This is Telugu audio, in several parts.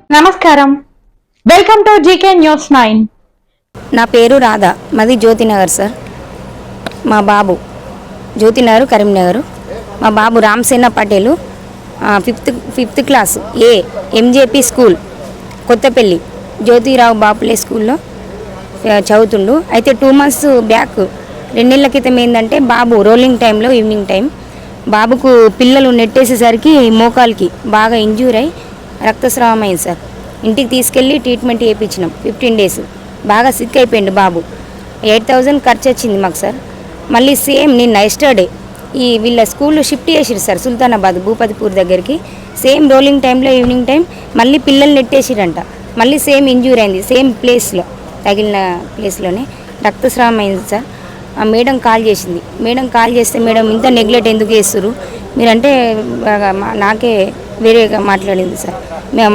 నమస్కారం, వెల్కమ్ టు జీకే న్యూస్ 9. నా పేరు రాధా, మాది జ్యోతినగర్ సార్. మా బాబు జ్యోతినగర్ కరీంనగర్. మా బాబు రామసేన పటేలు ఫిఫ్త్ క్లాస్ ఏ ఎంజేపీ స్కూల్ కొత్తపల్లి జ్యోతిరావు బాపులే స్కూల్లో చదువుతుండు. అయితే 2 months బ్యాక్ 2 నెలల క్రితం ఏంటంటే బాబు రోలింగ్ టైంలో ఈవినింగ్ టైం బాబుకు పిల్లలు నెట్టేసేసరికి మోకాలికి బాగా ఇంజ్యూర్ అయి రక్తస్రావం అయింది సార్. ఇంటికి తీసుకెళ్ళి ట్రీట్మెంట్ చేయించినాం. 15 days బాగా సిక్ అయిపోయింది బాబు. 8,000 ఖర్చు వచ్చింది మాకు సార్. మళ్ళీ సేమ్ నిన్న ఎస్టర్డే వీళ్ళ స్కూల్ షిఫ్ట్ చేసిరు సార్ సుల్తానాబాద్ భూపతిపూర్ దగ్గరికి. సేమ్ రోలింగ్ టైంలో ఈవినింగ్ టైం మళ్ళీ పిల్లలు నెట్టేసిరంట. మళ్ళీ సేమ్ ఇంజ్యూర్ అయింది, సేమ్ ప్లేస్లో తగిలిన ప్లేస్లోనే రక్తస్రావం అయింది సార్. ఆ మేడం కాల్ చేసింది. మేడం కాల్ చేస్తే మేడం ఇంత నెగ్లెక్ట్ ఎందుకు చేస్తారు మీరంటే నాకే వేరేగా మాట్లాడింది సార్.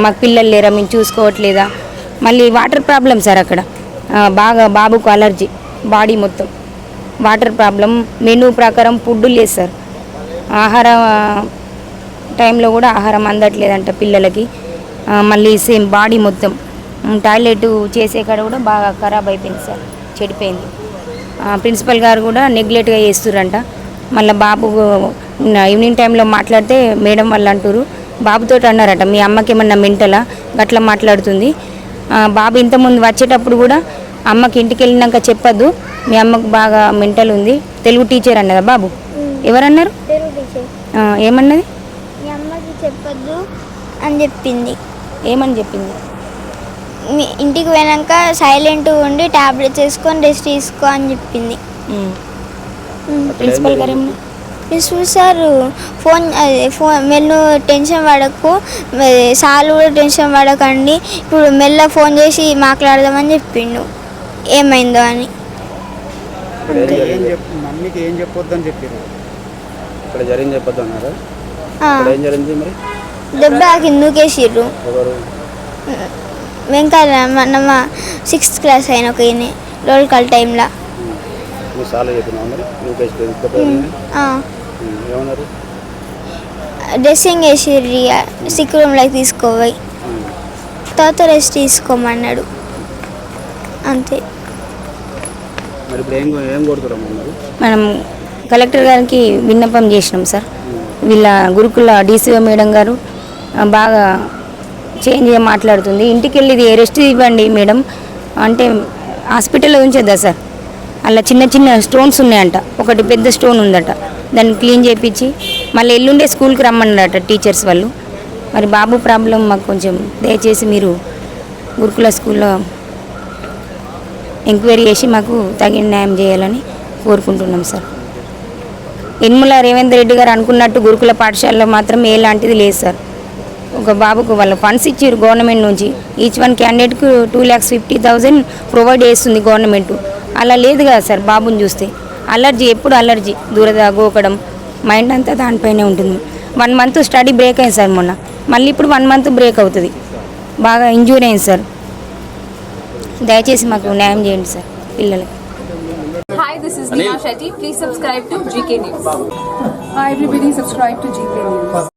మాకు పిల్లలు లేరా, మేము చూసుకోవట్లేదా. మళ్ళీ వాటర్ ప్రాబ్లం సార్ అక్కడ బాగా బాబుకు అలర్జీ, బాడీ మొత్తం వాటర్ ప్రాబ్లం. మెనూ ప్రకారం ఫుడ్ లేదు సార్. ఆహారం టైంలో కూడా ఆహారం అందట్లేదంట పిల్లలకి. మళ్ళీ సేమ్ బాడీ మొత్తం టాయిలెట్ చేసే కాడ కూడా బాగా ఖరాబ్ అయిపోయింది సార్, చెడిపోయింది. ప్రిన్సిపల్ గారు కూడా నెగ్లెక్ట్గా చేస్తుర్రంట. మళ్ళీ బాబు ఈవినింగ్ టైంలో మాట్లాడితే మేడం వాళ్ళు అంటారు బాబుతో అన్నారట మీ అమ్మకి ఏమన్నా మెంటలా గట్లా మాట్లాడుతుంది. బాబు ఇంతకుముందు వచ్చేటప్పుడు కూడా అమ్మకి ఇంటికి వెళ్ళినాక చెప్పద్దు మీ అమ్మకు బాగా మెంటల్ ఉంది. తెలుగు టీచర్ అన్నదా బాబు? ఎవరన్నారు? ఏమన్నది? మీ అమ్మకి చెప్పద్దు అని చెప్పింది. ఏమని చెప్పింది? ఇంటికి పోయాక సైలెంట్ ఉండి టాబ్లెట్స్ వేసుకొని రెస్ట్ తీసుకో అని చెప్పింది. ప్రిన్సిపల్ గారు ఏమన్నా? ప్రిన్సిపల్ సార్ ఫోన్ మెల్లు టెన్షన్ పడకు, సార్లు కూడా టెన్షన్ పడకండి, ఇప్పుడు మెల్ల ఫోన్ చేసి మాట్లాడదామని చెప్పిండు ఏమైందో అని. మమ్మీకి ఏం చెప్పొద్దని చెప్పారు. ఇక్కడ జరిగింది చెప్పొద్దు అన్నారు. ఏం జరిగింది మరి? దెబ్బ కిందకేసిర్రు. వెంకట మన 6th class అయిన ఒక రోల్ కాల్ టైంలో డ్రెస్సింగ్ వేసిర్రు, సిక్ రూమ్లోకి తీసుకోపోయి తర్వాత రెస్ట్ తీసుకోమన్నాడు అంతే. మనం కలెక్టర్ గారికి విన్నపం చేసినాం సార్. వీళ్ళ గురుకుల డీసీఓ మేడం గారు బాగా చేంజ్గా మాట్లాడుతుంది. ఇంటికి వెళ్ళి ఇది రెస్ట్ ఇవ్వండి మేడం అంటే హాస్పిటల్లో ఉంచేద్దా సార్. అలా చిన్న చిన్న స్టోన్స్ ఉన్నాయంట, ఒకటి పెద్ద స్టోన్ ఉందట, దాన్ని క్లీన్ చేయించి మళ్ళీ ఎల్లుండే స్కూల్కి రమ్మన్నారట టీచర్స్ వాళ్ళు. మరి బాబు ప్రాబ్లం మాకు కొంచెం దయచేసి మీరు గురుకుల స్కూల్లో ఎంక్వైరీ చేసి మాకు తగిన న్యాయం చేయాలని కోరుకుంటున్నాం సార్. యనమల రేవంత్ రెడ్డి గారు అనుకున్నట్టు గురుకుల పాఠశాలలో మాత్రం ఎలాంటిది లేదు సార్. ఒక బాబుకు వాళ్ళు ఫండ్స్ ఇచ్చారు గవర్నమెంట్ నుంచి. ఈచ్ వన్ క్యాండిడేట్కు 2,50,000 ప్రొవైడ్ చేస్తుంది గవర్నమెంట్. అలా లేదు కదా సార్. బాబుని చూస్తే అలర్జీ, ఎప్పుడు అలర్జీ, దురద, గోకడం, మైండ్ అంతా దానిపైనే ఉంటుంది. 1 month స్టడీ బ్రేక్ అయింది సార్ మొన్న. మళ్ళీ ఇప్పుడు 1 month బ్రేక్ అవుతుంది. బాగా ఇంజూరీ అయింది సార్. దయచేసి మాకు న్యాయం చేయండి సార్ పిల్లలకి. Hi, this is Neha Shetty. Please subscribe to GK News. Hi everybody, subscribe to GK News.